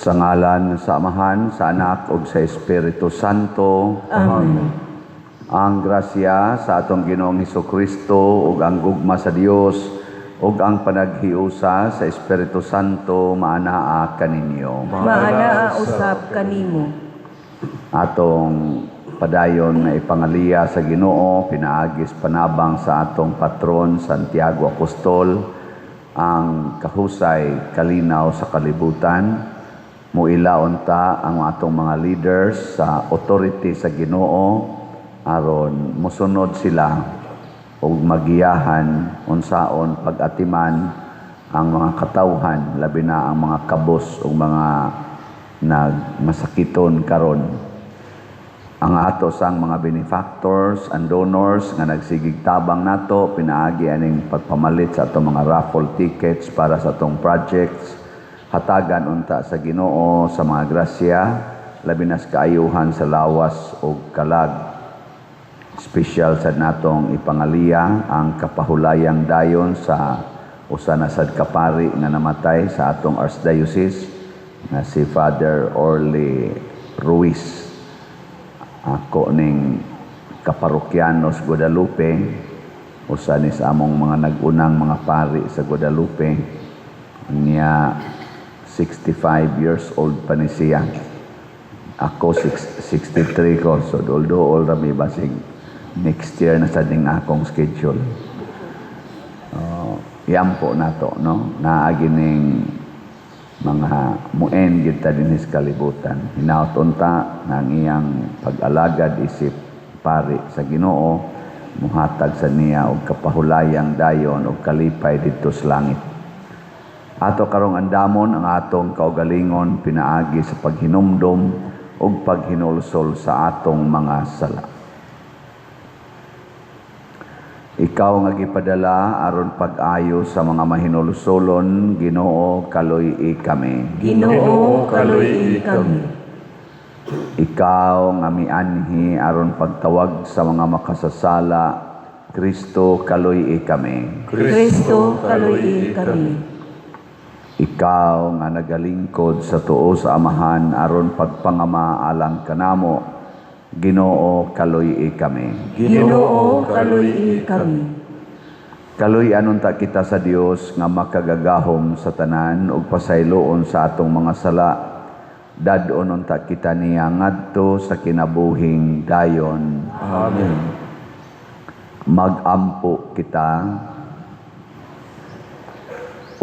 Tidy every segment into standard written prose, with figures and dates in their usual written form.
Sa ngalan sa Amahan, sa Anak, ug sa Espiritu Santo. Amen. Ang grasya sa atong Ginoong Hesukristo ug ang gugma sa Dios ug ang panaghiusa sa Espiritu Santo maanaa kaninyo. Maanaa usab kanimo. Atong padayon nga ipangaliya sa Ginoo pinaagis panabang sa atong patron Santiago Apostol ang kahusay kalinaw sa kalibutan. Muilaon ta ang atong mga leaders sa authority sa Ginoo aron mosunod sila ug magiyahan unsaon pag-atiman ang mga katawhan labi na ang mga kabos ug mga nagmasakiton karon. Ang ato sang mga benefactors and donors nga nagsigig tabang nato pinaagi aning pagpamalit sa atong mga raffle tickets para sa atong projects. Hatagan unta sa Ginoo sa mga grasya labi na sa kaayuhan sa lawas ug kalag. Special sa natong ipangaliya ang kapahulayang dayon sa usa na sad kapari nga namatay sa atong archdiocese na si Father Orly Ruiz. Ako ning kaparokyanos Guadalupe, usa ni sa among mga nagunang mga pari sa Guadalupe. Niya 65 years old pa ni siya. Ako 63 ko, so dol rami basig next year na sa ding akong schedule. Iampo na to, no? Naagi ning mga muen gid ta dinhi sa kalibutan. Hinaut unta nga ang iyang pag-alagad isip pari sa Ginoo muhatag sa niya og kapahulayang dayon og kalipay didto sa langit. Ato karong andamon ang atong kaugalingon pinaagi sa paghinumdom ug paghinulsol sa atong mga sala. Ikaw nga gipadala aron pag-ayo sa mga mahinulsolon, Ginoo kaluy-i kami. Ginoo kaluy-i kami. Ikaw nga mianhi aron pagtawag sa mga makasasala, Kristo kaluy-i kami. Kristo kaluy-i kami. Ikaw nga nagalingkod sa tuo sa Amahan aron pagpangama alang kanamo, Ginoo kaluy-i kami. Ginoo kaluy-i kami. Kaluy-an unta kita sa Dios nga makagagahom sa tanan ug pasayloon sa atong mga sala. Dadon unta kita niya ngadto sa kinabuhing dayon. Amen. Magampo kita.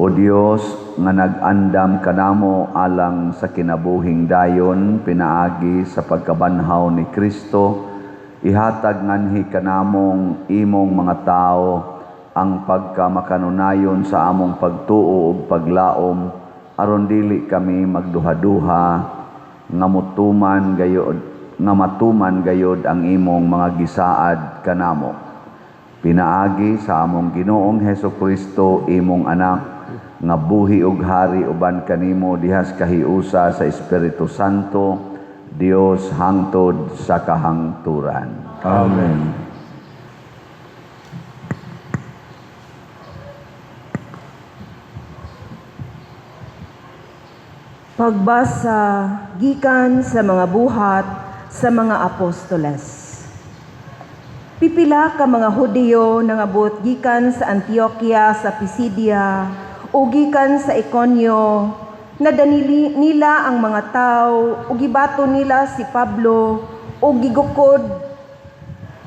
O Dios nga nag-andam kanamo alang sa kinabuhing dayon pinaagi sa pagkabanhaw ni Kristo, ihatag nganhi kanamong imong mga tao ang pagkamakanunayon sa among pagtuo ug paglaom aron dili kami magduha-duha nga matuman gayod ang imong mga gisaad kanamo. Pinaagi sa among Ginoong Hesukristo imong anak nga buhi ug hari uban kanimo dihas kahiusa sa Espiritu Santo, Dios hangtod sa kahangturan. Amen. Pagbasa gikan sa mga buhat sa mga apostoles. Pipila ka mga Hudiyo nangabot gikan sa Antioquia sa Pisidia o gikan sa Iconio, nadanili nila ang mga tao o gibato nila si Pablo o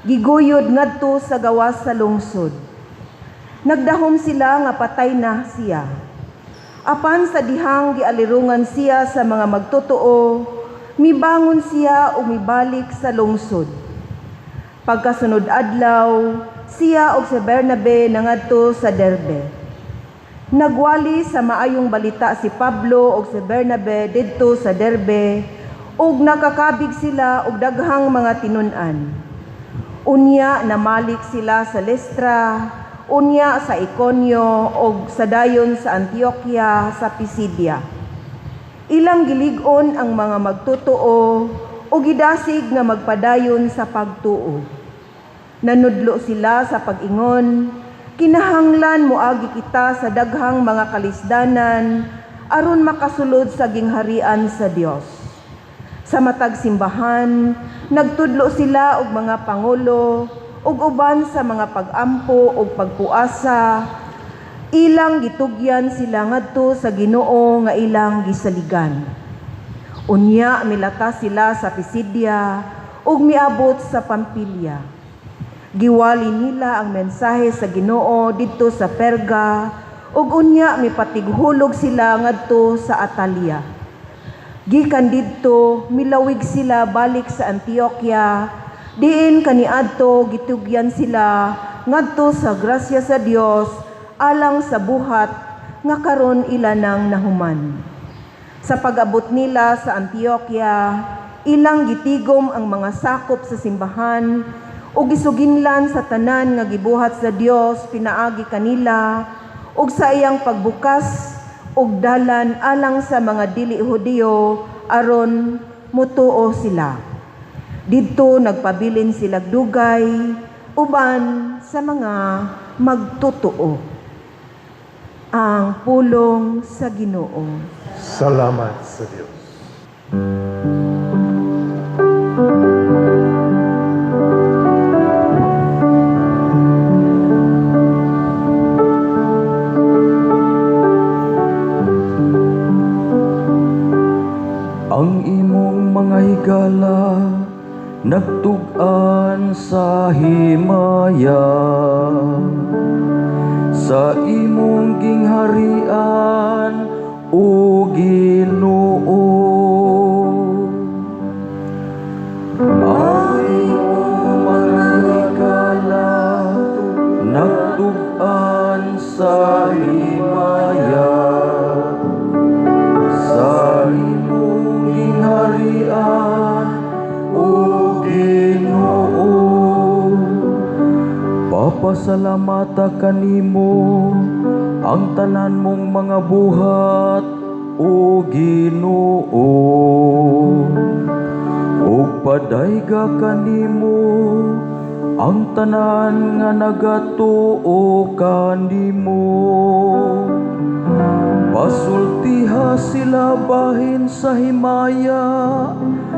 giguyod ngadto sa gawas sa lungsod. Nagdahom sila nga patay na siya. Apan sa dihang gialirungan siya sa mga magtotoo, mibangon siya o mibalik sa lungsod. Pagkasunod adlaw, siya og si Bernabe nangadto sa Derbe. Nagwali sa maayong balita si Pablo ug si Bernabe didto sa Derbe ug nakakabig sila og daghang mga tinun-an. Unya namalik sila sa Listra, unya sa Iconio ug sa dayon sa Antioquia sa Pisidia. Ilang gilig-on ang mga magtotoo o gidasig nga magpadayon sa pagtuo. Nanudlo sila sa pag-ingon, kinahanglan moagi kita sa daghang mga kalisdanan aron makasulod sa gingharian sa Dios. Sa matag simbahan, nagtudlo sila og mga pangulo ug uban sa mga pagampo ug pagpuasa. Ilang gitugyan sila ngadto sa Ginoo nga ilang gisaligan. Unya milata sila sa Pisidia ug miabot sa Pampilya. Giwali nila ang mensahe sa Ginoo didto sa Perga ug unya mipatighulog sila ngadto sa Atalia. Gikan didto milawig sila balik sa Antioquia, diin kaniadto gitugyan sila ngadto sa grasya sa Dios alang sa buhat nga karon ila nang nahuman. Sa pag-abot nila sa Antioquia, ilang gitigom ang mga sakop sa simbahan ug gisuginlan sa tanan nga gibuhat sa Dios pinaagi kanila ug sa iyang pagbukas ug dalan alang sa mga dili Hudiyo aron mutuo sila. Didto nagpabilin sila dugay uban sa mga magtutuo. Ang pulong sa Ginoo. Salamat sa Diyos. Ang imong mga higala nagtug-an sa himaya, sa imong gingharian o Ginoo. Ang imong mga higala nagtug-an sa himaya, sa imong gingharian o Ginoo. Papasalamata kanimo ang tanan mong mga buhat o Ginoo. Ug padayga kanimo ang tanan nga nagatuo kanimo. Pasultiha sila bahin sa himaya,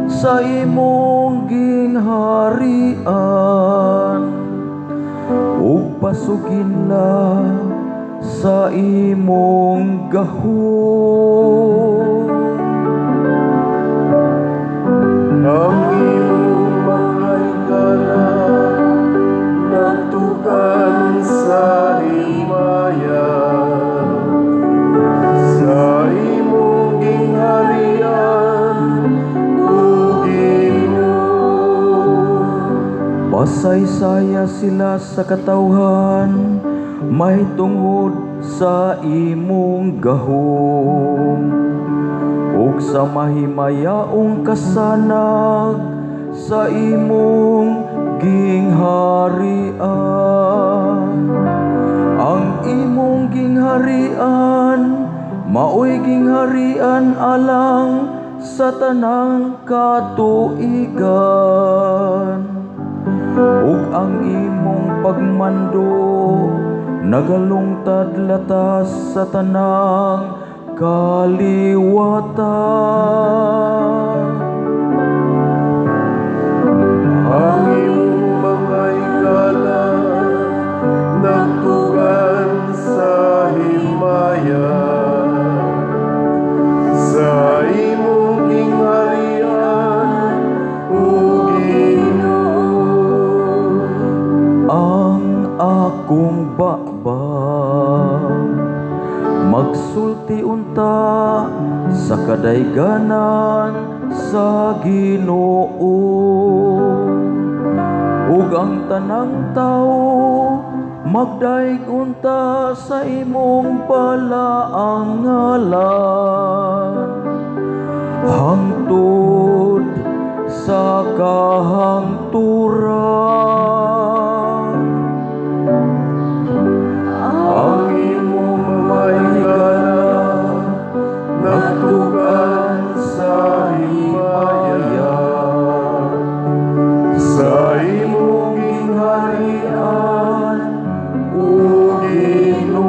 sa imong gingharian, ug pasuginla sa imong gahom. Ang iyong mga higala nagtugan sa himaya, sa imong gingharian o Ginoo. Pasaysaya sila sa katawhan, may tungod sa imong gahom. Ug sa mahimayaong kasanag sa imong gingharian. Ang imong gingharian maoy gingharian alang sa tanang katuigan. Ug ang imong pagmando nagalungtad latas sa tanang kaliwatan. Ang iyong mga higala nagtugan sa himaya, sa imong gingharian o Ginoo. Ang akong bakbang magsulti unta sa kadayganan sa Ginoo. Ug ang tanang tawo magdaig unta sa imong balaang ngalan, hangtod sa kahangturan. Ang imong mga higala nagtugan sa himaya, sa imong gingharian o Ginoo.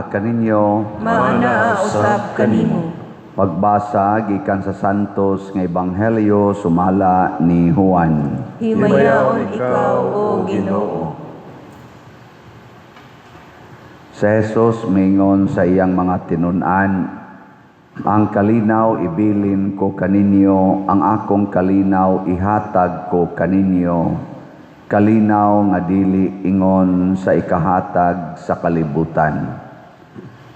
kaninyo. Maana usab kanimo. Pagbasa gikan sa Santos nga Ebanghelyo sumala ni Juan. Himayaon ikaw, O Ginoo. Si Jesus mingon sa iyang mga tinun-an, ang kalinaw ibilin ko kaninyo, ang akong kalinaw ihatag ko kaninyo. Kalinaw nga dili ingon sa ikahatag sa kalibutan.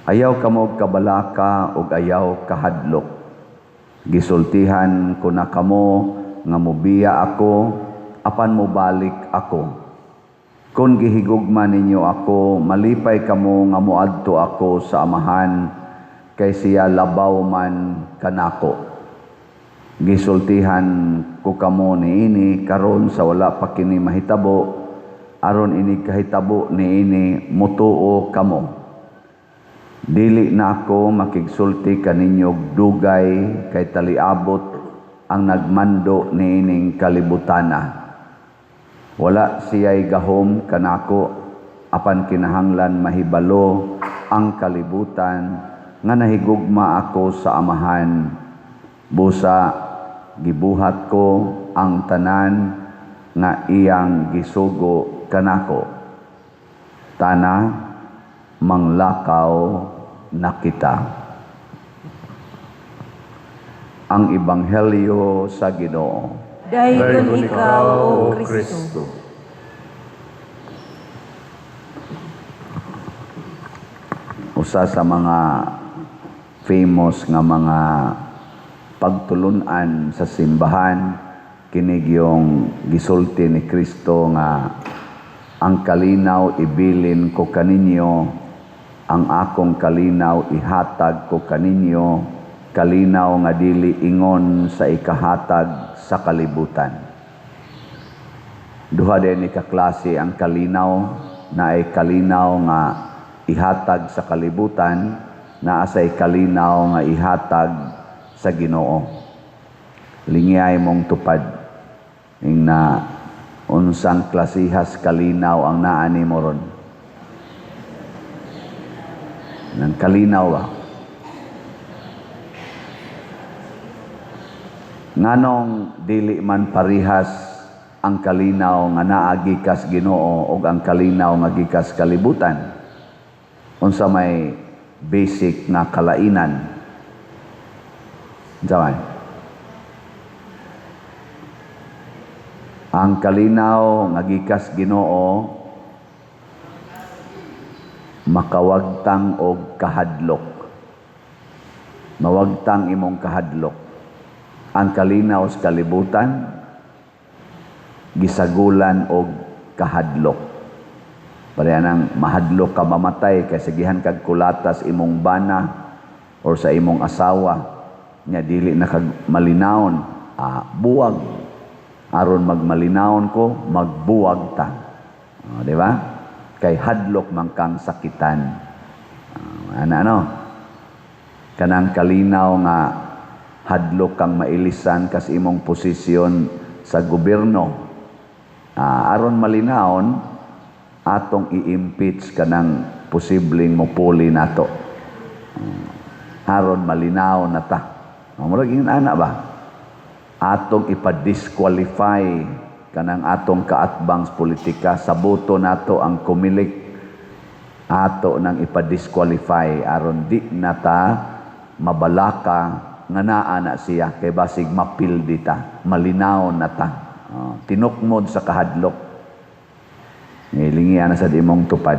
Ayaw kamo kabalaka ug ayaw kahadlok. Gisultihan ko na kamo nga mobiya ako, apan mobalik ako. Kung gihigugma ninyo ako, malipay kamo nga moadto ako sa amahan, kay siya labaw man kanako. Gisultihan ko kamo niini karon sa wala pa kini mahitabo, aron ini kahitabo niini mutuo kamo. Dili na ako makigsulti kaninyog dugay kay taliabot ang nagmando niining kalibutana. Wala siya'y gahom kanako, apan kinahanglan mahibalo ang kalibutan nga nahigugma ako sa amahan. Busa, gibuhat ko ang tanan nga iyang gisugo kanako. Tana, manglakaw na kita. Ang Ebanghelyo sa Ginoo. Dayon ikaw, O Kristo. Usa sa mga famous nga mga pagtulunan sa simbahan, kinig yung gisulti ni Kristo nga ang kalinaw ibilin ko kaninyo, ang akong kalinaw ihatag ko kaninyo, kalinaw nga dili ingon sa ikahatag sa kalibutan. Duha din ikaklase ang kalinaw, na ay kalinaw nga ihatag sa kalibutan, naa sa kalinaw nga ihatag sa Ginoo. Lingiyay mong tupad ing na unsang klasihas kalinaw ang naani mo ron. Nang kalinaw ba? Nganong dili man parihas ang kalinaw nga naa gikas Ginoo ug ang kalinaw nga gikas kalibutan? Unsa may basic na kalainan? Jawan. Ang kalinaw nga gikas Ginoo makawagtang og kahadlok. Mawagtang imong kahadlok. Ang kalinaw sa kalibutan gisagulan og kahadlok. Pareha nang mahadlok ka mamatay kay sigihan kag kulatas imong bana or sa imong asawa nya dili na kag malinawon, buwag. Aron magmalinawon ko, magbuwag ta. Di ba? Kay hadlok man kang sakitan. Kanang kalinaw nga hadlok kang mailisan kas imong posisyon sa gobyerno. Aron malinawon, atong i-impeach kanang posibleng mopuli nato. Aron malinaw na ta. Murag ingin ana ba? Atong ipa-disqualify kanang atong kaatbang politika sa boto nato ang kumilik ato nang ipa-disqualify aron di nata mabalaka nga naa na siya kay basig mapildi ta, malinaw na ta. Tinukmod sa kahadlok. Ngilingian na sa imong tupad.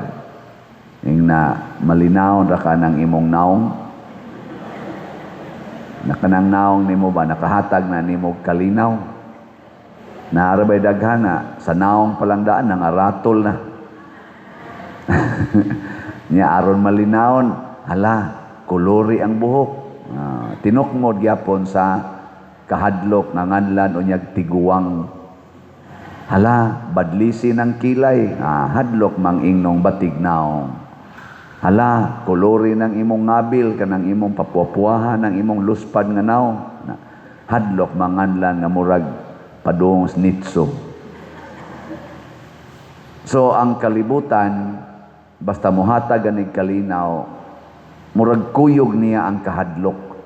Ing na malinaw ra ka ng imong naong. Nakanang naong nimo ba nakahatag na nimo kalinaw? Naarabay daghana sa naong palang daan nangaratol na. Nya aron malinawon, hala, kolori ang buhok. Tinukmod gyapon sa kahadlok nga nganlan unyag tiguwang. Hala, badlisi ng kilay, hadlok mang ingnong batignaw. Hala, kolori ng imong ngabil kanang imong papuapuahan ng imong luspad nga naw. Hadlok mang nganlan nga murag padung snitso. So ang kalibutan basta muhatag anig kalinaw, murag kuyog niya ang kahadlok.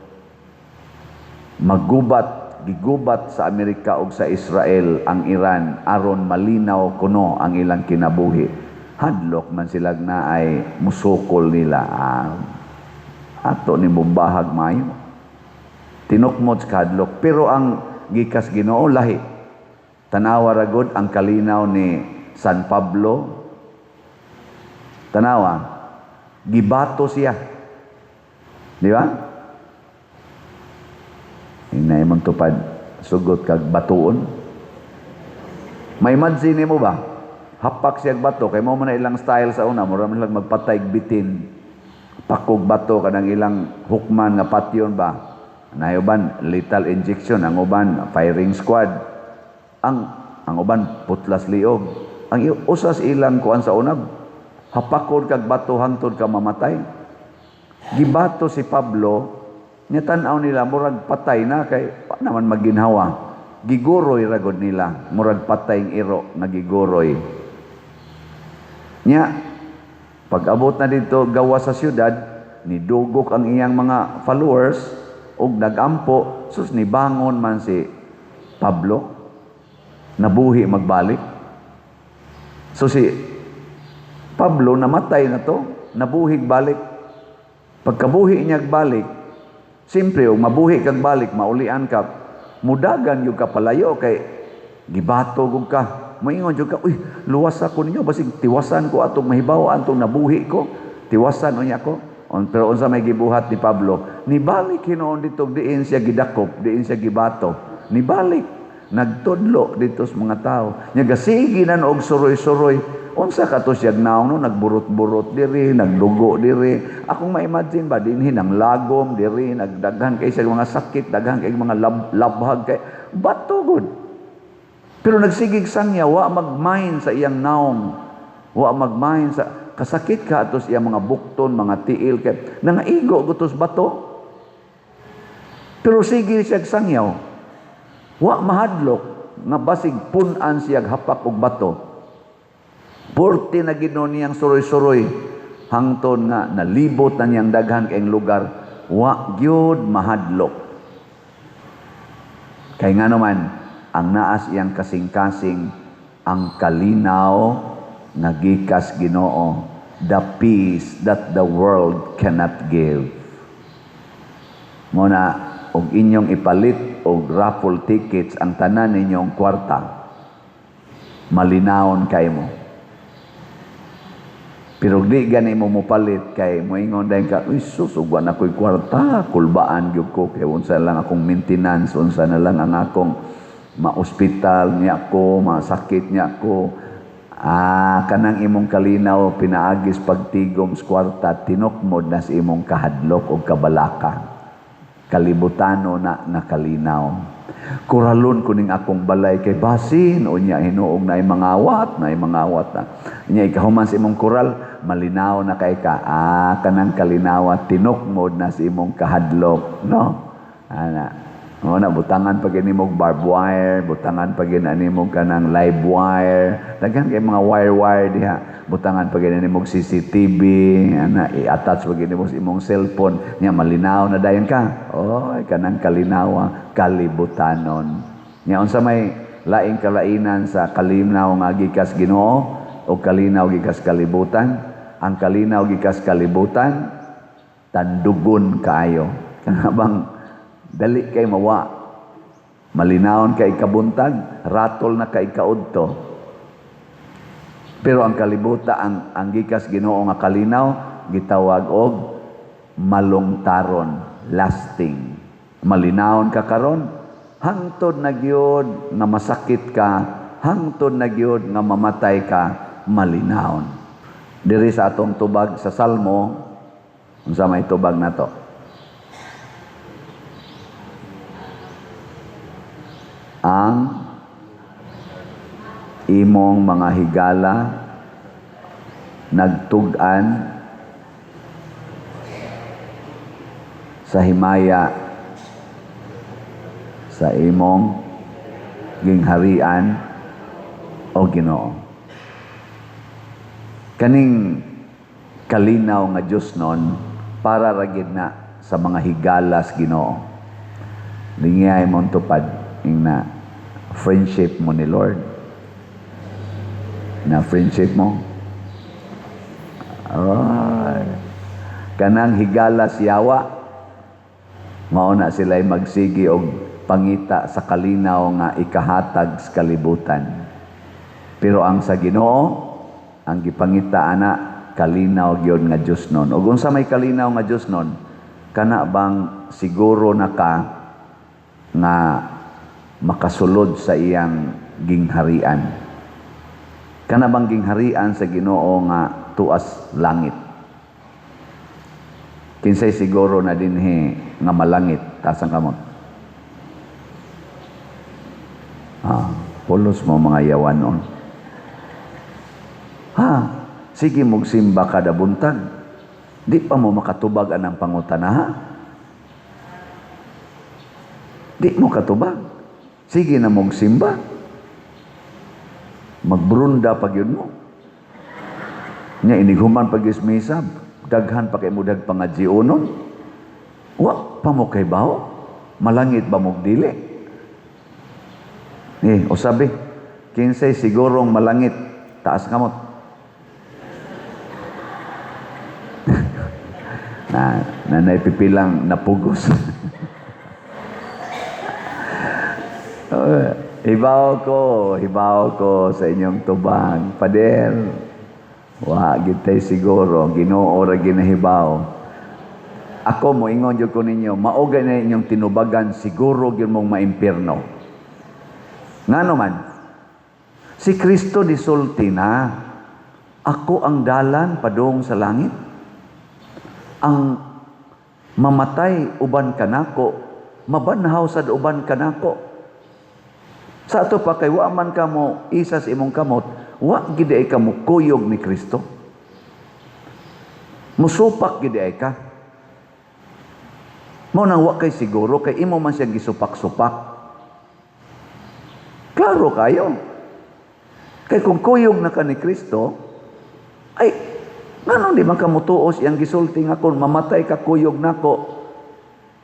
Gigubat sa Amerika ug sa Israel ang Iran aron malinaw kuno ang ilang kinabuhi. Hadlok man sila na ay musukol nila. Ato ni bumbahag mayo. Tinukmod sa kahadlok. Pero ang gikas Ginoo lahi. Tanawa ragod ang kalinaw ni San Pablo. Tanawa, gibato siya. Di ba? Hinay mong tupad, sugot kag batuon. May imagine mo ba? Hapak siya bato, kay mo man na ilang style sa una, mura man lang magpatay bitin. Pakog bato kanang ilang hukman nga patyon ba? Nayoban, lethal injection. Ang uban, firing squad. Ang uban, putlas liog. Ang usas ilang kuan sa unab, hapakod kag bato hangtod ka mamatay. Gibato si Pablo, niya tanaw nila, murag patay na, kay pa naman maginhawa. Giguroy ragod nila, murag patay ng iro, nagiguroy. Niya, pag abot na dito, gawa sa syudad, nidugok ang iyang mga followers, ug nagampo, sus ni bangon man si Pablo, nabuhi magbalik. So si Pablo namatay na to, nabuhig balik. Pagkabuhi niya balik, siyempre, mabuhi kang balik, maulian ka, mudagan yung kapalayo, kay gibato gug ka, moingon jud ka, uy, luwas ako ninyo, basig tiwasan ko atong mahibaw, atong nabuhi ko, tiwasan unya ko. Pero unsa may gibuhat ni Pablo, nibalik hinoon dito, diin siya gidakop, diin siya gibato, nibalik, nagtudlo dito sa mga tao, niya gasigi na og suroy-suroy, unsa ka to siya naong no, nagburot-burot diri, nagdugo diri. Akong ma-imagine ba, dinhi nang lagom diri, nagdaghan kay sa mga sakit, daghan kay mga labhag kay bato gud. Pero nagsigig sangya, wa magmain sa iyang naong, wa magmain sa kasakit ka atos iyang mga bukton, mga tiil kay nangaigo gutos bato. Pero sige siya sangyaw, wa mahadlok nga basig punan siya hapak og bato. Porte na ginon niyang suroy-suroy hangtod nga nalibot na niyang daghan kayong lugar, wa gyud mahadlok. Kay nga naman ang naas iyang kasing-kasing ang kalinaw nga gikas Ginoo, the peace that the world cannot give. Muna og inyong ipalit og raffle tickets ang tanan ninyong kwarta, malinawon kay mo. Pero di gani mo mupalit kay moingon dahil ka, uy sus, ugwan ako'y kwarta, kulbaan gyud ko, kay unsa lang akong maintenance, unsa na lang ang akong ma-hospital niya ko, masakit niya ko. Kanang imong kalinaw, pinaagis pagtigom sa kwarta, tinukmod na sa imong kahadlok o kabalaka. Kalibutano na nakalinaw. Kuralon ko ning akong balay kay basin o niya hinuog na mangawat na. Niya ikahuman sa imong kural, malinaw na kay ka. Kanang kalinawat, tinukmod na sa imong kahadlok. No? Na butangan pag inimog barbed wire, butangan pag inimog kanang live wire, daghan kay mga wire diha, butangan pag inimog CCTV, i-attach pag inimog imong cellphone, nya malinaw na dayon ka. Kanang kalinawa, kalibutanon. Nya unsa may laing kalainan sa kalinaw nga gikas Ginoo o kalinaw gikas kalibutan? Ang kalinaw gikas kalibutan, tandugon kaayo. Kanabang dali kay mawa, malinawon kay kabuntag, ratol na kay kaudto. Pero ang kalibutan, ang gikas Ginoo nga kalinaw, gitawag og malungtaron, lasting. Malinawon ka karon, hangtod na gyud nga masakit ka, hangtod na gyud nga mamatay ka, malinawon. Diri sa atong tubag sa Salmo, unsa may tubag nato? Ang imong mga higala nagtug-an sa himaya sa imong gingharian o Ginoo. Kaning kalinaw nga Dios non para ra gid na sa mga higalas Ginoo. Lingay mo tupad ing na friendship mo ni Lord. Na friendship mo. Ay. Kanang higalas yawa mao na sila'y magsigi og pangita sa kalinaw nga ikahatag sa kalibutan. Pero ang sa Ginoo, ang gipangita ana kalinaw gyud nga Dios non. Ug unsa may kalinaw nga Dios non, kana bang siguro na ka nga makasulod sa iyang gingharian. Kana bang gingharian sa Ginoo nga tuas langit. Kinsay siguro na dinhi nga malangit tasang kamot. Pulos mo mga yawanon. Sige mong simba kada buntag. Di pa mo makatubag anang pangutanaha. Di mo katubag. Sige na mong simba. Magbrunda pag yun mo. Nya inighuman pag ismisa, daghan pa kay mudag pangadjiunon. Wa pa mo kay bao. Malangit ba mo dili? O sabi, kinsay sigurong malangit, taas kamot. na naipipilang napugos. Hibaw ko sa inyong tubang. Pader, wa gitay siguro, Ginoo ra ginahibaw. Ako mo ingon jud ko ninyo, maoga na inyong tinubagan, siguro gyud mong maimpierno. Ngano man, si Kristo disulti na, ako ang dalan padung sa langit. Ang mamatay uban kanako, mabanhaw sad uban kanako. Sa ato pa kay wa man kamo isa sa imong kamot, wa gid ay kamo kuyog ni Kristo. Musupak gid ay ka. Mao nang wa kay siguro kay imo man siya gisupak-supak. Klaro kayo. Kay kung kuyog na ka ni Kristo, ay ngano di man kamo tuos iyang gisulti nga kung mamatay ka kuyog nako,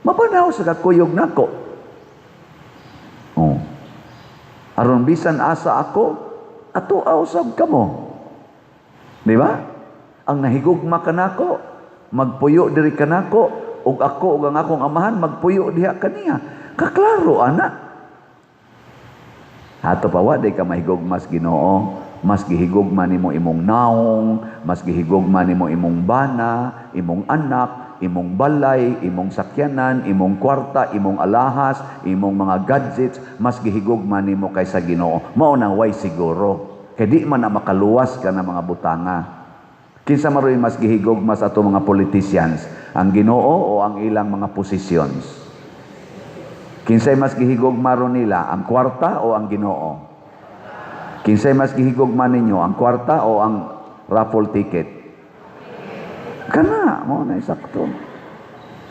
mabanaw sa kakuyog nako. Aron bisan asa ako, ato ausab kamo. Di ba? Ang nahigugma kanako, magpuyo diri kanako, ug ako ug ang akong amahan magpuyo diha kaniya. Kaklaro ana. Ato pa wa day ka mahigugmas Ginoo, mas gihigugma nimo imong naong, mas gihigugma nimo imong bana, imong anak, imong balay, imong sakyanan, imong kwarta, imong alahas, imong mga gadgets, mas gihigugma nimo kaysa Ginoo. Mao nang way siguro. Kay di man na makaluwas ka na mga butanga. Kinsa maroy mas gihigugma sa ato mga politicians, ang Ginoo o ang ilang mga positions? Kinsay mas gihigugma ron nila, ang kwarta o ang Ginoo? Kinsay mas gihigugma ninyo, ang kwarta o ang raffle ticket? Kana, mo na isakto.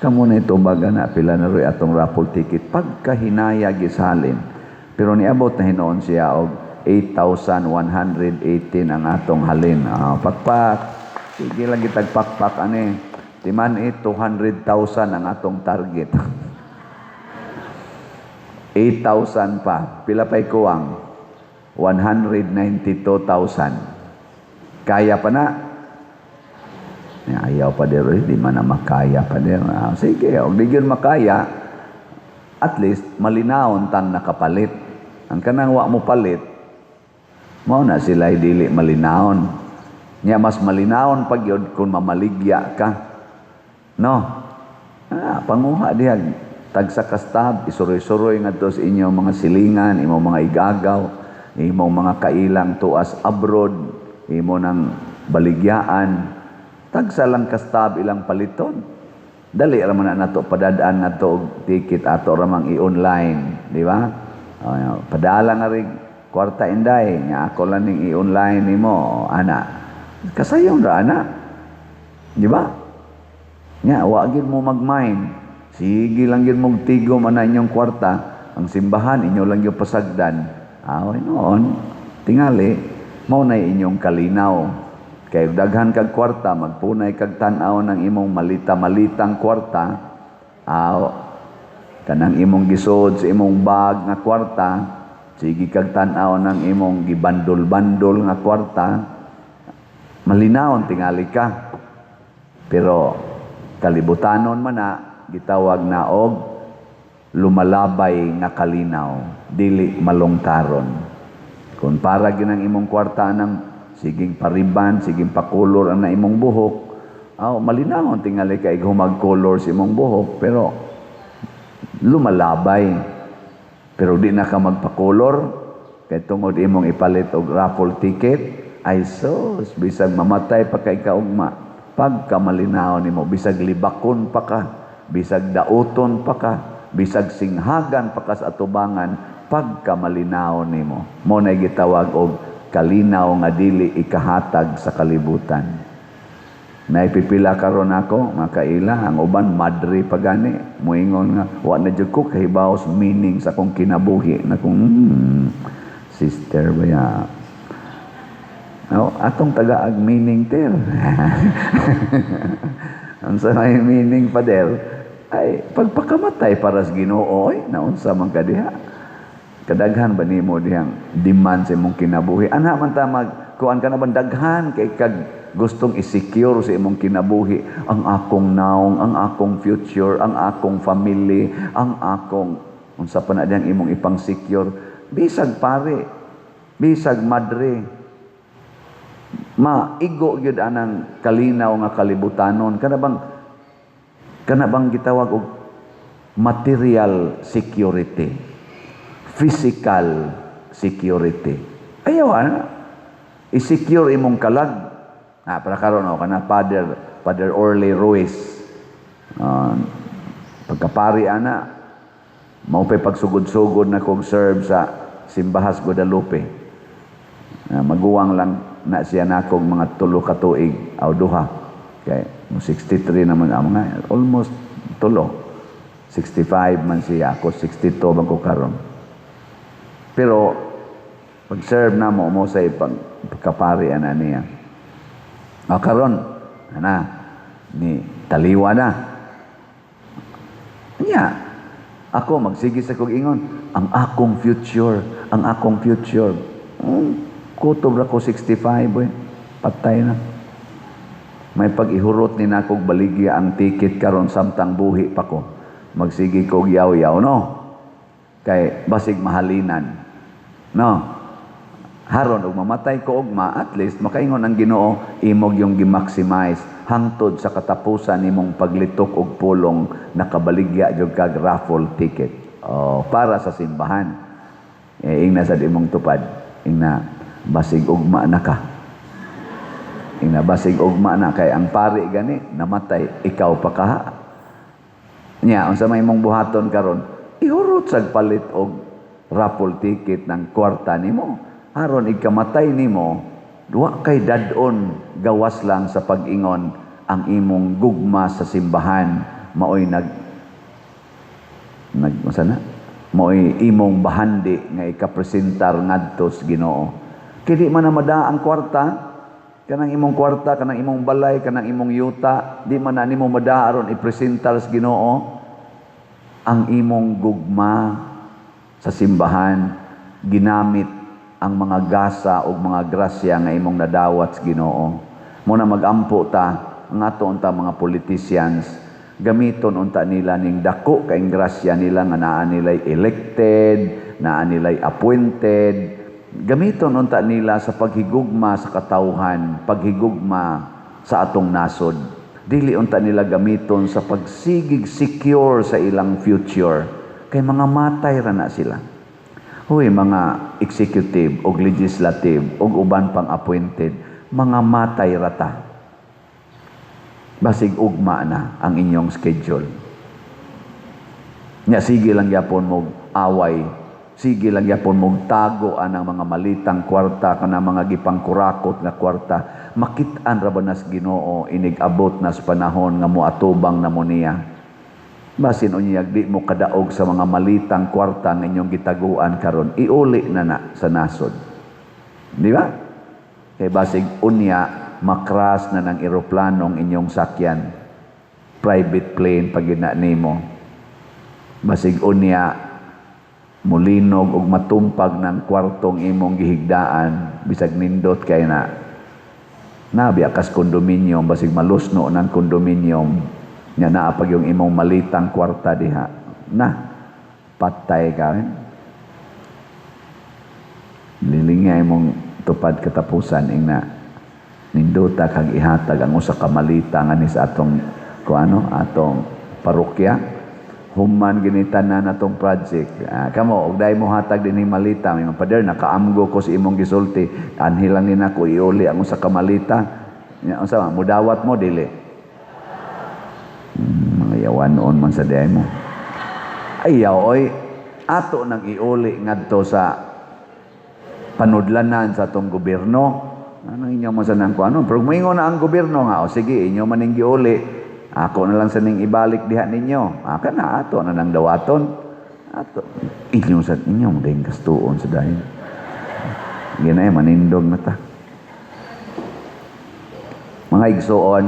Kamo na ito baga na pila na rin atong raffle ticket. Pagkahinaya gisalin. Pero niabot na hinoon siya og 8,118 ang atong halin. Pakpak. Sige lang kitagpakpak. Timan 200,000 ang atong target. 8,000 pa. Pila pa'y kuwang? 192,000. Kaya pa na? Ayaw pa din, di man na makaya pa din. Sige, huwag di yun makaya, at least malinaon tang nakapalit. Ang kanang wa mo palit, mao na sila dili malinaon. Nya mas malinaon pag yun kung mamaligya ka. No? Panguha diha, tagsa kastab, isuroy-suroy nga to sa inyong mga silingan, imong mga igagaw, imong mga kailang tuas abroad, imo ng baligyaan, tagsa lang kastab ilang paliton. Dali raman na nato padadaan na to ticket ato ramang i-online, di ba? Padala nga rin kwarta inday, nya ako lang ning i-online nimo, ana. Kasayon ra ana. Di ba? Nya wa gid mo mag-mind. Sige lang gid mong tigo man na inyong kwarta, ang simbahan inyo lang yung pasagdan. Away noon, tingali, mao na inyong kalinaw. Kay daghan kag kwarta, magpunay kag tan-aw ng imong malita-malitang kwarta, kanang imong gisod sa imong bag nga kwarta, sige kag tan-aw ng imong gibandol-bandol nga kwarta, malinawon tingali ka. Pero kalibutanon man na, gitawag na og lumalabay nga kalinaw, dili malungtaron. Kung para ginang imong kwarta ng siging pariban, siging pakulor ang na imong buhok, malinawon tingali ka humag-color sa imong buhok, pero lumalabay. Pero di na ka magpakolor, kay tungod imong ipalit og raffle ticket, ay sus, bisag mamatay pa kay kaugma, pagka malinaw nimo, bisag libakon pa ka, bisag dauton pa ka, bisag singhagan pa ka sa atubangan, pagka malinaw nimo. Mo na gitawag og kalinaw nga dili ikahatag sa kalibutan. Naipipila karon ako, makaila, ang uban madre pagani, muingon nga, wa na jud ko kahibaw sa meaning sa akong kinabuhi, na kung, sister ba ya? Atong tagaag meaning ter. Ang sa may meaning pa der, ay pagpakamatay para sa Ginoo, naunsa man ka diha. Kadaghan ba nimo dihang demand sa imong kinabuhi? Ana man ta kuan ka na ba daghan kay kag gustong i-secure sa imong kinabuhi, ang akong naong, ang akong future, ang akong family, ang akong unsa pa na diyang imong ipang secure. Bisag pare, bisag madre, maigo gyud anang kalinaw nga kalibutanon. Kana bang gitawag og material security, physical security. Ayaw i-secure imong kalag. Para karon kana Father Orly Ruiz. Pagkapari ana, mao pay pagsugod-sugod na kog serve sa Simbahas Guadalupe. Maguwang lang na siya nakog mga 3 ka tuig aw 2. Kay 63 naman ang mga almost 3. 65 man siya, ako 62 man ko karon. Pero pag-serve na mo sa pagkapari ana niya. Karon ni taliwa na. Nya, ako magsige sa kog ingon, ang akong future, ang akong future. Kutob ra ko 65 patay na. May pag-ihurot ni nakog baligya ang ticket karon samtang buhi pa ko. Magsige kog yaw-yaw no. Kay basig mahalinan. No. Haron og mamatay ko ugma, at least makaingon ang Ginoo, imog yung gi-maximize hangtod sa katapusan nimong paglitok og pulong nakabaligya jud kag raffle ticket. Para sa simbahan. Ingna sa imong tupad, ingna basig ugma na ka. Ingna basig ugma na kay ang pari gani namatay, ikaw pa ka. Nya unsa may imong buhaton karon? Ihurot sag palit og raffle ticket ng kwarta nimo. Haron ikamatay nimo, duwa kay dadon gawas lang sa pag-ingon ang imong gugma sa simbahan maoy maoy imong bahandi nga ikapresentar ngadto sa Ginoo. Kidi man na mada ang kwarta, kanang imong kwarta, kanang imong balay, kanang imong yuta, di man na nimo mada aron ipresentar sa Ginoo ang imong gugma sa simbahan, ginamit ang mga gasa o mga grasya nga imong nadawat sa Ginoo. Muna magampo ta, ang ato unta mga politicians, gamiton unta nila ning dako kaing grasya nila nga naa nilay elected, naa nilay appointed, gamiton unta nila sa paghigugma sa katawhan, paghigugma sa atong nasod. Dili unta nila gamiton sa pagsigig secure sa ilang future, kay mga matay ra na sila. Hoy, mga executive o legislative o uban pang appointed, mga matay rata. Basig ugma na ang inyong schedule. Nya sige lang yapon mo away, sige lang yapon mo tago anang mga malitang kwarta kana mga gipangkurakot nga kwarta. Makit-an ra ba nas Ginoo inig abot nas panahon nga moatubang na mo niya. Basin unyag di mo kadaog sa mga malitang kwarta ng inyong gitaguan karon, iuli na sa nasod. Di ba? Kay basig unya makras na ng eroplanong inyong sakyan, private plane pag nimo, basig unya mulinog ug matumpag ng kwartong imong gihigdaan, bisag nindot kay na nabiya kas kondominium, basig malusno ng kondominium, nga naapag yung imong malitang kwarta diha, na patay ka rin. Lilingay mong tupad katapusan ing na ninduta kag ihatag ang usa ka malita nga ni sa atong atong parokya, human ginitanan natong project. Kamo og dai mo hatag dinhi malita, may pader nakaamgo ko sa imong gisulti, anhilan ni nako iuli ang usa ka malita. Unsa mudawat mo dili? Mga yawanon man sa diay mo. Ayaw oy, ato nang iuli ngadto sa panudlanan sa atong gobyerno. Ano inyo mo sa nang kuano? Pero moingon na ang gobyerno nga, o sige, inyo man ning giuli. Ako na lang sa ning ibalik diha ninyo. Aka na ato na nang dawaton. Ato inyo sa inyo ding gastuon sa dayon. Ginay manindog na ta. Mga igsoon,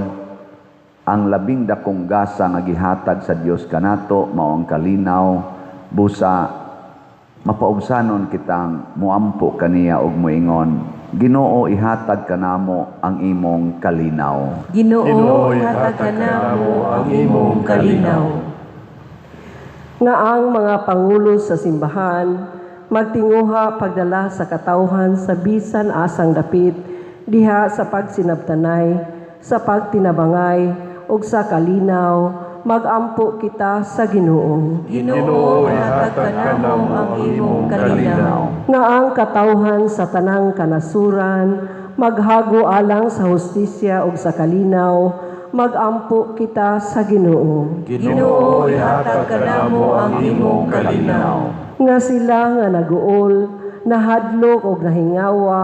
ang labing dakong gasa nga gihatag sa Dios kanato mao ang kalinaw, busa mapaubsanon kitang muampo kaniya og moingon, Ginoo ihatag kanamo ang imong kalinaw. Ginoo ihatag kanamo ang imong kalinaw. Nga ang mga pangulo sa simbahan magtinguha pagdala sa katawhan sa bisan asang dapit diha sa pagsinabtanay, sa pagtinabangay ug sa kalinaw, magampo kita sa Ginoo. Ginoo ihatag kanamo ang imong kalinaw. Nga ang katawhan sa tanang kanasuran maghago alang sa hustisya ug sa kalinaw, magampo kita sa Ginoo. Ginoo ihatag kanamo ang imong kalinaw. Nga sila nga naguol, nahadlok ug nahingawa,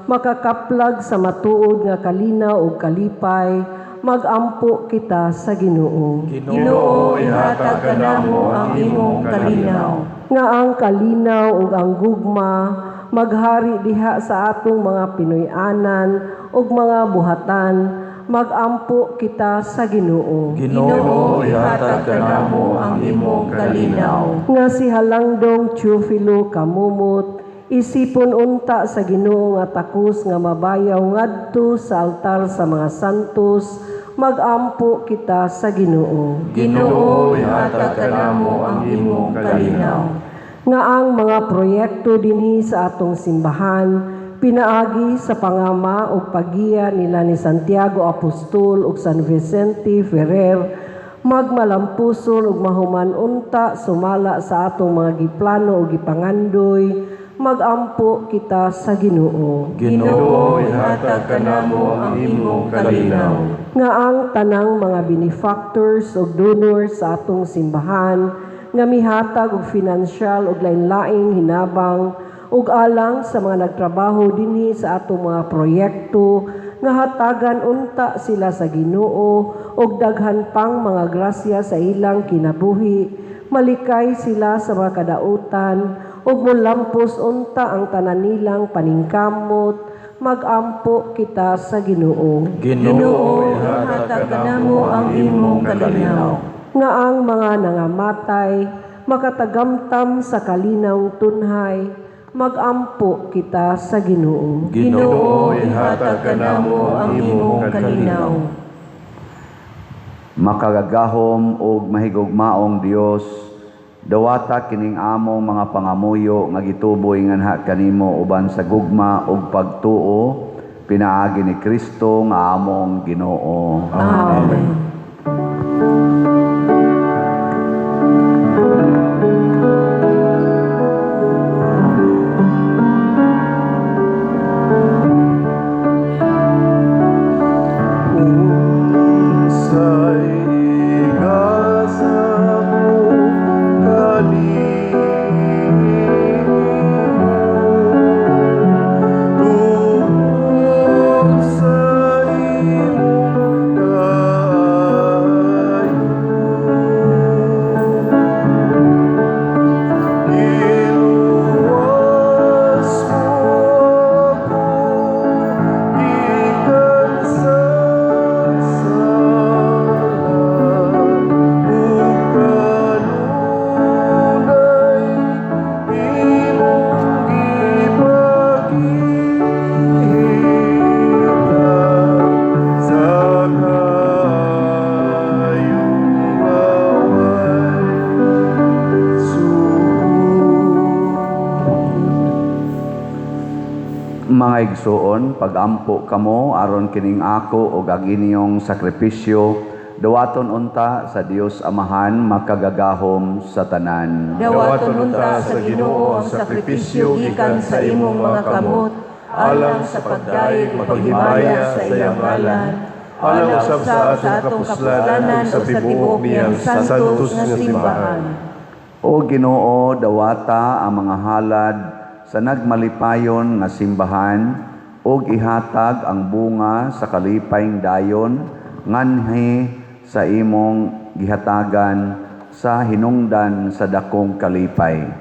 makakaplag sa matuod nga kalinaw ug kalipay, magampo kita sa Ginoo. Ginoo ihatag kanamo ang imong kalinaw. Nga ang kalinaw ug ang gugma maghari diha sa atong mga Pinoy-anan ug mga buhatan, magampo kita sa Ginoo. Ginoo ihatag kanamo ang imong kalinaw. Nga si Halangdong Teofilo Kamumot, isipon unta sa Ginoo nga takos nga mabayaw ngadto sa altar sa mga santos, magampo kita sa Ginoo. Ginoo ihatag kanamo ang imong kalinaw. Nga ang mga proyekto dinhi sa atong simbahan pinaagi sa pangama ug paggiya nila ni Santiago Apostol ug San Vicente Ferrer, magmalampusol ug mahuman unta sumala sa atong mga giplano ug gipangandoy, magampo kita sa Ginoo. Ginoo ihatag kanamo ang imong kalinaw. Nga ang tanang mga benefactors ug donors sa atong simbahan nga mihatag og financial ug lain-laing hinabang ug alang sa mga nagtrabaho dinhi sa atong mga proyekto, nga hatagan unta sila sa Ginoo ug daghan pang mga grasya sa ilang kinabuhi, malikay sila sa mga kadautan ug molampos unta ang tanan nilang paningkamot, magampo kita sa Ginoo. Ginoo ihatag kanamo ang imong kalinaw. Nga ang mga nangamatay makatagamtam sa kalinawng tunhay, magampo kita sa Ginoo. Ginoo ihatag kanamo ang imong kalinaw. Makagagahom ug mahigugmaong Dios, dawata kining among mga pangamuyo nga gituboy nganha kanimo uban sa gugma ug pagtuo, pinaagi ni Kristo nga among Ginoo. Amen. Mga igsuon, pagampo kamo aron kining ako ug ang inyong sakripisyo, dawaton unta sa Dios Amahan makagagahom sa tanan. Dawaton unta sa Ginoo ang sakripisyo gikan sa imong mga kamot, alang sa pagdayeg ug paghimaya sa iyang ngalan. Alang usab sa atong kapuslanan ug sa tibuok niyang santos nga simbahan. O Ginoo, dawata ang mga halad sa nagmalipayon nga simbahan ug ihatag ang bunga sa kalipayng dayon nganhi sa imong gihatagan sa hinungdan sa dakong kalipay.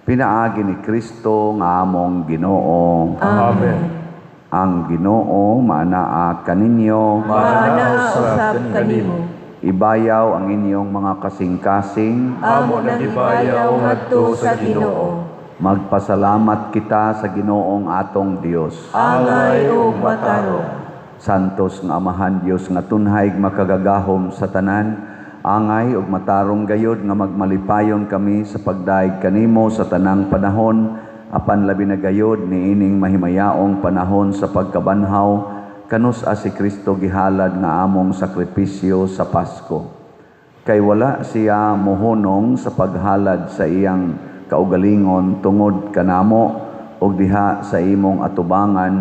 Pinaagi ni Kristo nga among Ginoo. Amen. Ang Ginoo maanaa kaninyo, Maana usab kanimo. ibayaw ang inyong mga kasing-kasing. Amo nang ibayaw ngadto sa Ginoo. Magpasalamat kita sa Ginoong atong Dios. Angay ug mataro. Santos nga Amahan Dios nga tunhay makagagahom sa tanan, angay ug matarong gayod nga magmalipayon kami sa pagdaig kanimo sa tanang panahon, apan labi na gayod niining mahimayaong panahon sa pagkabanhaw kanus si Kristo gihalad nga among sakripisyo sa Pasko. Kay wala siya mohunong sa paghalad sa iyang kaugalingon tungod kanamo ug diha sa imong atubangan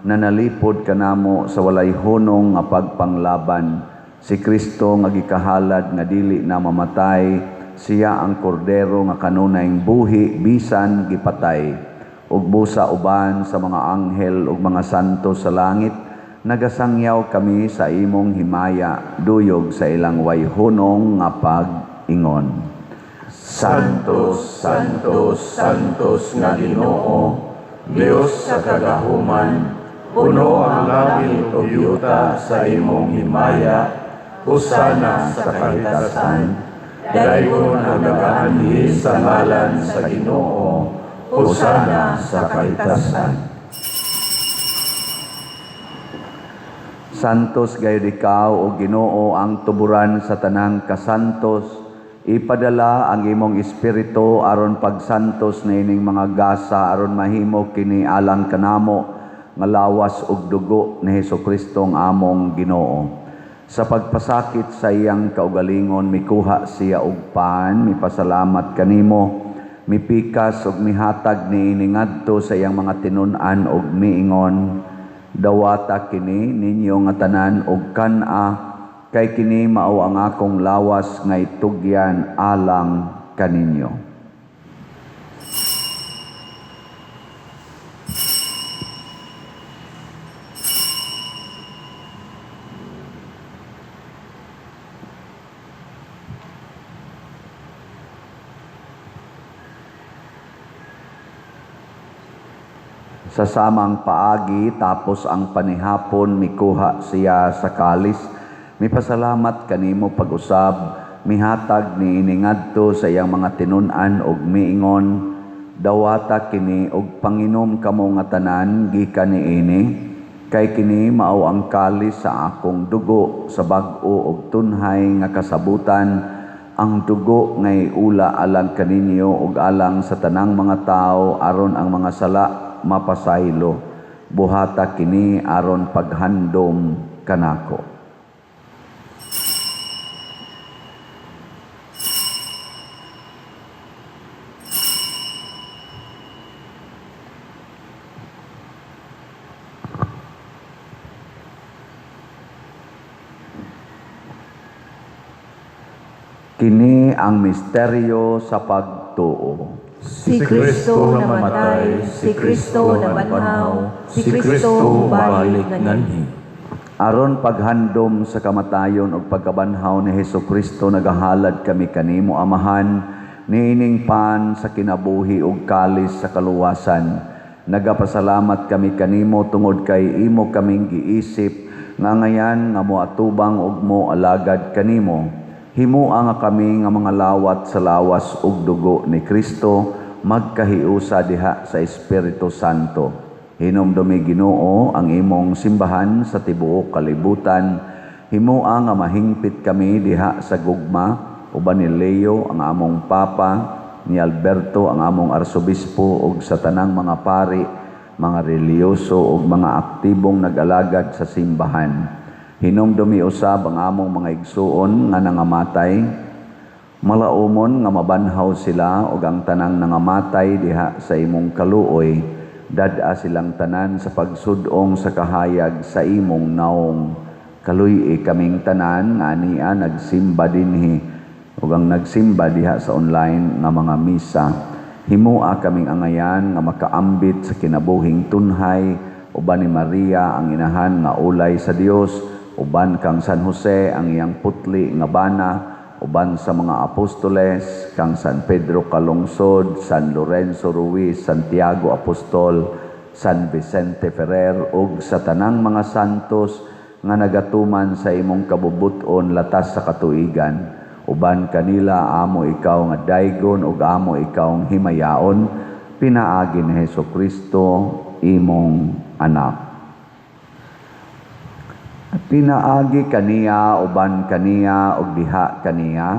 na nalipod kanamo sa walay hunong nga pagpanglaban. Si Kristo nga gikahalad nga dili na mamatay, siya ang kordero nga kanunayng buhi bisan gipatay. Ug busa uban sa mga anghel ug mga santo sa langit, nagasangyaw kami sa imong himaya duyog sa ilang way hunong nga pag-ingon. Santos, Santos, Santos nga Ginoo, Dios sa kagahuman, puno ang langit o yuta sa imong himaya, husana sa kahitasan, dayon ang nagaanhi sa ngalan sa Ginoo, husana sa kahitasan. Santos gayud ikaw o Ginoo ang tuburan sa tanang kasantos. Ipadala ang imong espiritu aron pagsantos niining mga gasa aron mahimo kini alang kanamo nga lawas ug dugo ni Hesukristo ang among Ginoo. Sa pagpasakit sa iyang kaugalingon mikuha siya og pan, mipasalamat kanimo, mipikas ug mihatag niini ngadto sa iyang mga tinun-an ug miingon, dawata kini ninyo nga tanan og kan-a, kay kini mao ang akong lawas nga itugyan alang kaninyo. Sa samang paagi tapos ang panihapon mikuha siya sa kalis, mipasalamat kanimo pag-usab, mihatag niini ngadto sa iyang mga tinun-an ug miingon, dawata kini og panginom kamo nga tanan gikan niini, kay kini mao ang kalis sa akong dugo sa bag-o ug tunhay nga kasabutan, ang dugo ngay ula alang kaninyo ug alang sa tanang mga tawo aron ang mga sala mapasaylo. Buhata kini aron paghandom kanako. Kini ang misteryo sa pagtuo. Si Kristo namatay, si Kristo nabanhaw, si Kristo balik nganhi. Aron paghandom sa kamatayon ug pagkabanhaw ni Hesukristo nagahalad kami kanimo Amahan, niining pan sa kinabuhi ug kalis sa kaluwasan. Nagapasalamat kami kanimo tungod kay imo kaming giisip nga ngayan nga moatubang ug mo alagad kanimo. Himuang nga kami nga mga lawat sa lawas ug dugo ni Kristo magkahiusa diha sa Espiritu Santo. Hinumdumi Ginoo ang imong simbahan sa tibuok kalibutan. Himuang nga mahingpit kami diha sa gugma uban ni Leo ang among papa, ni Alberto ang among arsobispo ug sa tanang mga pari mga reliyoso ug mga aktibong nag-alagad sa simbahan. Hinumdumi usab ang among mga igsuon nga nangamatay. Malaumon nga mabanhaw sila ug ang tanang nangamatay diha sa imong kaluoy, dad-a silang tanan sa pagsudong sa kahayag sa imong naong. Kaluy kaming tanan nga ania nagsimba dinhi ug ang nagsimba diha sa online nga mga misa. Himua kaming angayan nga makaambit sa kinabuhing tunhay, uban ni Maria ang inahan nga ulay sa Dios, uban kang San Jose ang iyang putli nga bana, uban sa mga apostoles, kang San Pedro Calungsod, San Lorenzo Ruiz, Santiago Apostol, San Vicente Ferrer, ug sa tanang mga santos nga nagatuman sa imong kabubuton latas sa katuigan. Uban kanila amo ikaw nga daygon ug amo ikaw ang himayaon, pinaagi ni Hesukristo imong anak. Pinaagi kaniya uban kaniya ug diha kaniya,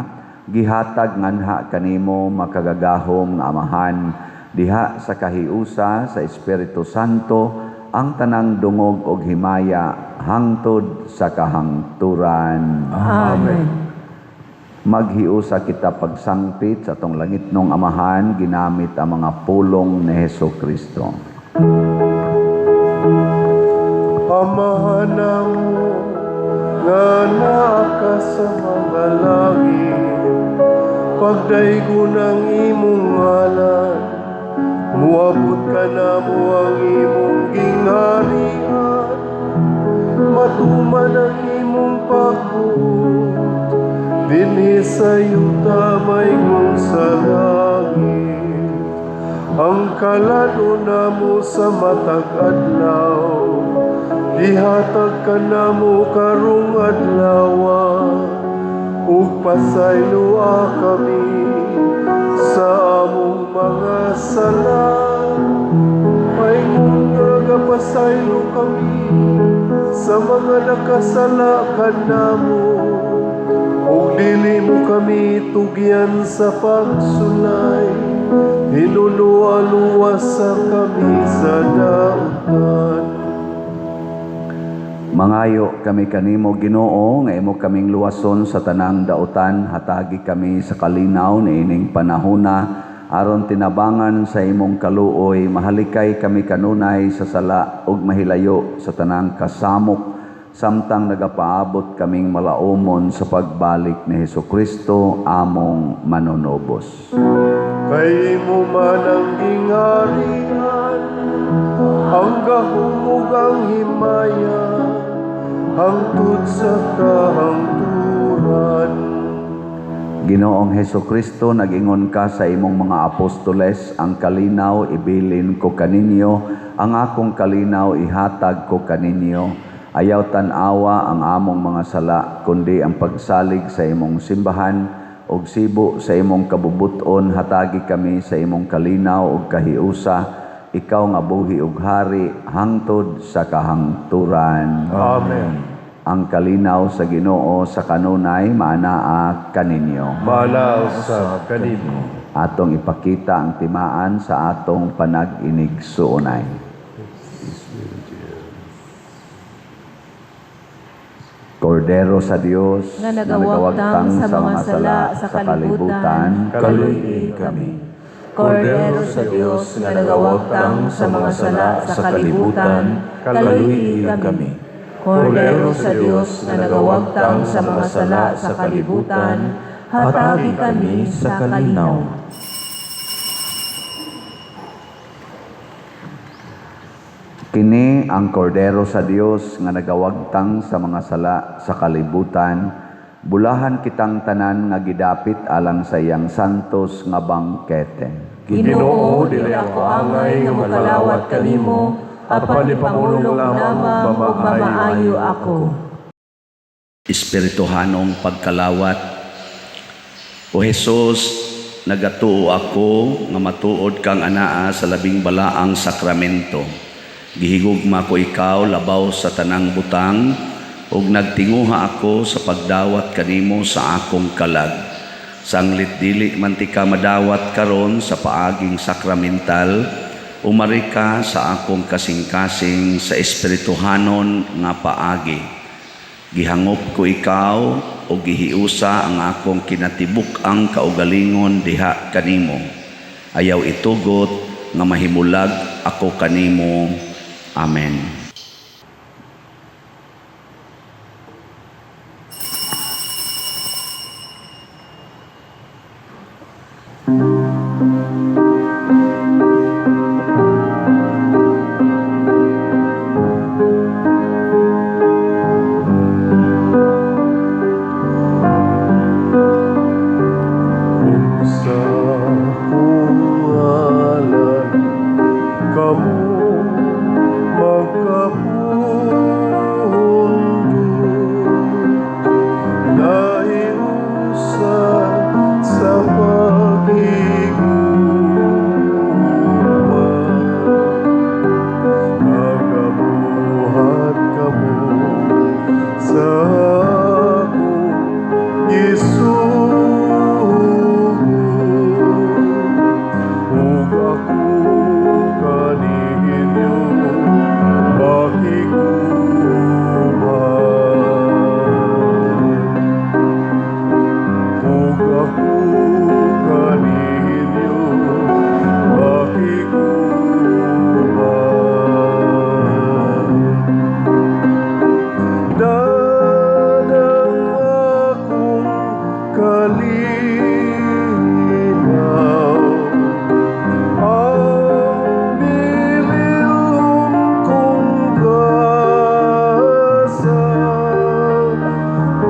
gihatag nganha kanimo makagagahom nga amahan, diha sa kahiusa sa Espiritu Santo ang tanang dungog ug himaya hangtod sa kahangturan. Amen. Maghiusa kita pagsangpit sa atong langitnong amahan ginamit ang mga pulong ni Hesukristo. Amahan mo nga naa sa mga langit, pagdaygon ang imong ngalan, muabot ka na mo ang imong gingharian, matuman ang imong pagbuot, dinhi sa yuta may sa langit. Ang kalano na mo sa matag adlaw, ihatag ka na mo karong adlawa, ug pasaylua kami sa among mga sala. Paingon nga pasaylo kami sa mga nakasala kanamo, ug dili mo kami tugyan sa pagsulay, hinuluwa-luwasa kami sa dautan. Mangayo kami kanimo Ginoo nga imo kaming luwason sa tanang dautan, hatagi kami sa kalinaw ni ining panahona aron tinabangan sa imong kaluoy, mahalikay kami kanunay sa sala ug mahilayo sa tanang kasamok, samtang nagapaabot kaming malaumon sa pagbalik ni Hesukristo among manunobos. Kay mo man ang gingharian, ang gahumog ang himaya, hangtod sa kahangturan. Ginoong Hesukristo, nag-ingon ka sa imong mga apostoles, ang kalinaw ibilin ko kaninyo, ang akong kalinaw ihatag ko kaninyo. Ayaw tan-awa ang among mga sala, kundi ang pagsalig sa imong simbahan, ug sibo sa imong kabubuton, hatagi kami sa imong kalinaw ug kahiusa, ikaw nga buhi ug hari, hangtod sa kahangturan. Amen. Ang kalinaw sa Ginoo sa kanunay maanaa kaninyo. Malaw sa kanimo. Atong ipakita ang timaan sa atong panag-inigsuonay. Kordero sa Dios nga nagawagtang sa mga sala sa kalibutan, Kaluy kami. Kordero sa Dios nga nagawagtang sa mga sala sa kalibutan, kaluy kami. Kordero sa Dios nga nagawagtang sa mga sala sa kalibutan, hatagi kami sa kalinaw. Kini ang kordero sa Dios nga nagawagtang sa mga sala sa kalibutan, bulahan kitang tanan nga gidapit alang sa iyang santos nga bangkete. Ginoo, dili ako angay nga makalawat kanimo, apan ipamulong lamang ug mamaayo ako. Espirituhanong pagkalawat. O Jesus, nagatuo ako nga matuod kang anaa sa labing balaang sakramento. Gihigugma ko ikaw labaw sa tanang butang, ug nagtinguha ako sa pagdawat kanimo sa akong kalag. Sanglit dili man ti ka madawat karon sa paaging sakramental, umari ka sa akong kasing-kasing sa espirituhanon nga paagi. Gihangop ko ikaw o gihiusa ang akong kinatibuk-ang kaugalingon diha kanimo. Ayaw itugot nga mahimulag ako kanimo. Amen. Sa kungalan kamu magkapundot, naiusan sa pag-iguma, nagabuhat kamu sa akong ug ako kaninyo makiguman. Ug ako kaninyo makiguman. Dadang akong kalinaw, ang bililhom kong gasa,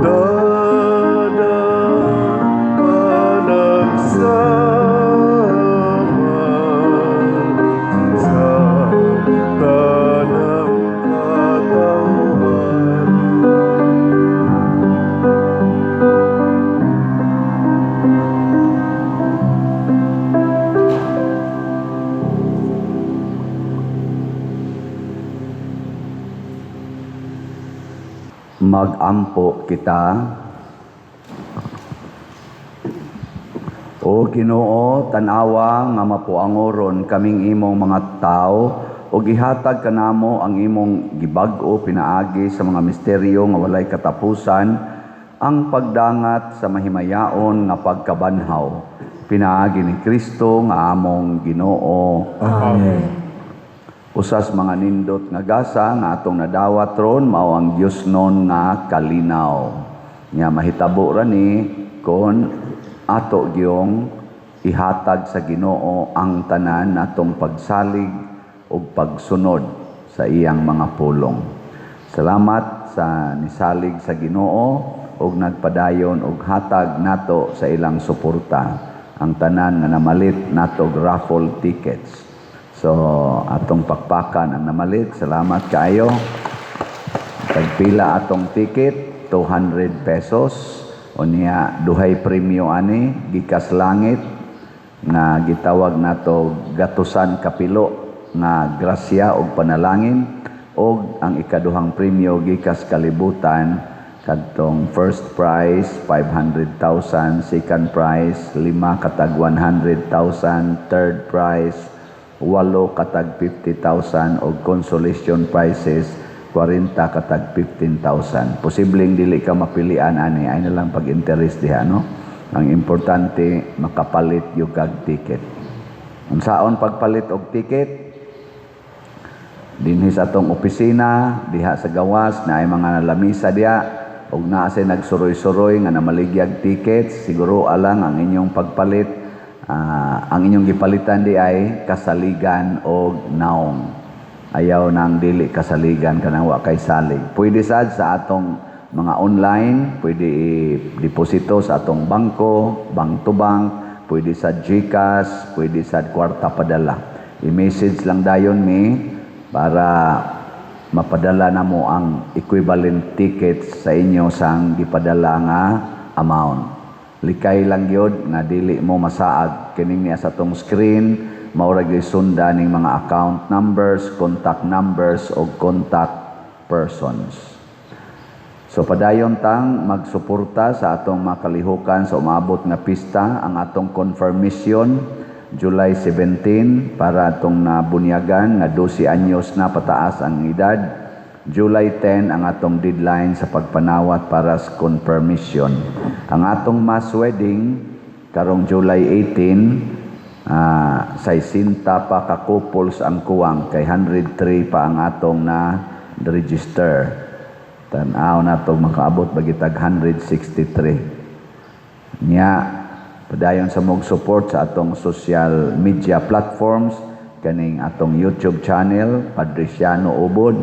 dadang panagsama sa tanang katawhan. Magampo kita. O Ginoo, tanawa nga mapuangoron kaming imong mga tao o gihatag kanamo ang imong gibag-o pinaagi sa mga misteryo nga walay katapusan, ang pagdangat sa mahimayaon nga pagkabanhaw. Pinaagi ni Kristo nga among Ginoo. Amen. Usas mga nindot nga gasa nga atong nadawat ron mao ang Dios non nga kalinaw. Nga mahitabo ra ni kon ato gyong ihatag sa Ginoo ang tanan natong pagsalig ug pagsunod sa iyang mga pulong. Salamat sa nisalig sa Ginoo ug nagpadayon og hatag nato sa ilang suporta. Ang tanan nga namalit nato og raffle tickets. So, atong pakpakan ang namalit. Salamat kaayo. Tagpila atong ticket, 200 pesos. O niya, duhay premyo ani, gikas langit, na gitawag nato gatusan kapilo, nga grasya o panalangin. O ang ikaduhang premyo, gikas kalibutan, kadtong first prize, 500,000, second prize, 5 katag 100,000, third prize, 8 katag 50,000 o consolation prizes 40 katag 15,000. Posibleng dili ka mapilian ani, ay na lang pag-interest diha, no? Ang importante makapalit yung kag ticket. Unsaon pagpalit og ticket? Dinhi sa atong opisina diha sa gawas na ay mga lamisa diha ug naa say nagsuroy-suroy nga namaligyag tickets, siguro alang ang inyong pagpalit. Ang inyong gipalitan di ay kasaligan o naong. Ayaw nang dili kasaligan kanang wa kay salig. Pwede sad sa atong mga online, pwede i-deposito sa atong bangko, bank to bank, pwede sa GCash, pwede sa kwarta padala. I-message lang dayon mi para mapadala na mo ang equivalent tickets sa inyo sang gipadala nga amount. Likay lang yun nga dili mo masaag kining niya sa tong screen, maurag isunda ning mga account numbers, contact numbers o contact persons. So padayon tang magsuporta sa atong makalihukan sa umabot nga pista, ang atong confirmation July 17 para atong nabunyagan nga 12 anyos na pataas ang edad. July 10 ang atong deadline sa pagpanawat para sa confirmation. Ang atong mass wedding karong July 18 sa 60 pa ka couples ang kuwang kay 103 pa ang atong na register. Tan-aw na to makaabot bagitag 163. Nya padayon sa mog support sa atong social media platforms kaning atong YouTube channel Padriciano Ubod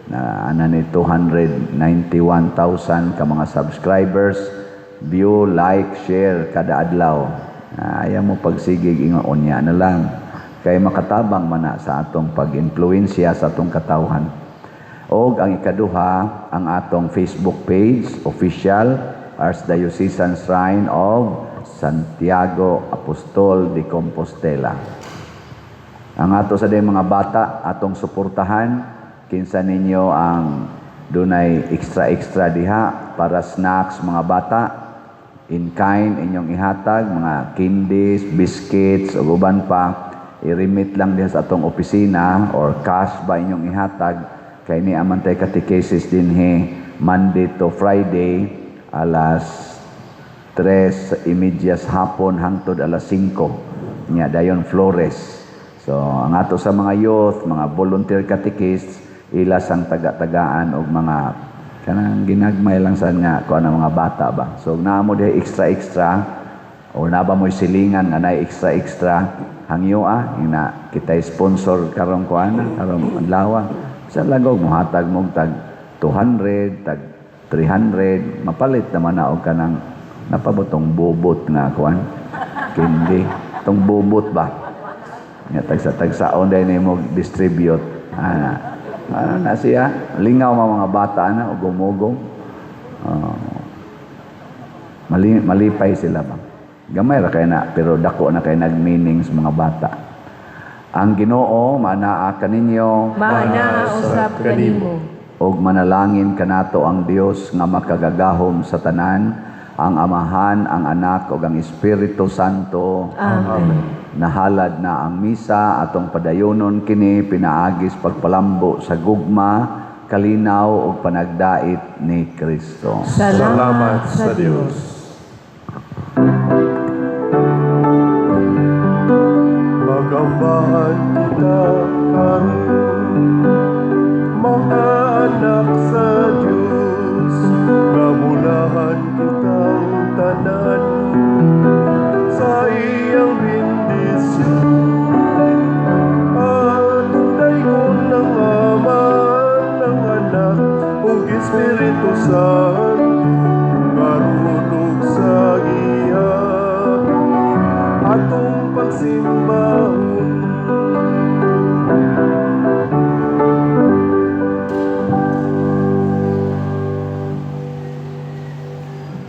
na ana ni 291,000 ka mga subscribers, view, like, share kada adlaw. Ayaw mo pagsigig ingon niya na lang kay makatabang man na sa atong pag-influensya sa atong katawhan. Og ang ikaduha ang atong Facebook page official Archdiocesan Shrine of Santiago Apostol de Compostela. Ang ato sa mga bata atong suportahan kinsa ninyo ang dunay extra diha para snacks mga bata in kind inyong ihatag mga candies, biscuits ug uban pa i-remit lang diha sa atong opisina or cash ba inyong ihatag kay ni amantay catechesis dinhi Monday to Friday alas 3:30 hapon hangtod alas 5 nya dayon Flores. So ang ato sa mga youth, mga volunteer catechists ilas ang taga-tagaan og mga kanang ginagmay lang sa nga kuan ang mga bata ba. So naamo di extra or na ba mo'y silingan nga nay extra hangyoa ina kita sponsor karong kuan karong adlaw. Sa lagog mohatag mo tag 200 tag 300 mapalit naman na og kanang napabotong bubot nga kuan kindi tong bubot ba nga tagsa-tagsaon dai nimo distribute na siya lingaw mga bata na ug gumugong malipay sila ba gamay ra kay na pero dako na kay nag-meaning sa mga bata. Ang Ginoo manaa kaninyo Maana usab kanimo. og manalangin kanato ang Dios nga makagagahom sa tanan, ang Amahan, ang Anak ug ang Espiritu Santo. Amen. Nahalad na ang misa atong padayonon kini pinaagis pagpalambo sa gugma, kalinaw ug panagdait ni Kristo. Salamat sa Dios. Magambahan kita karon, mga anak sa Diyos, nabulahan kitang tanan sa iyang bendisyon. At dayon ng Ama, ng Anak, ug Espiritu Santo, karon ug sa gihapon, atong pagsimba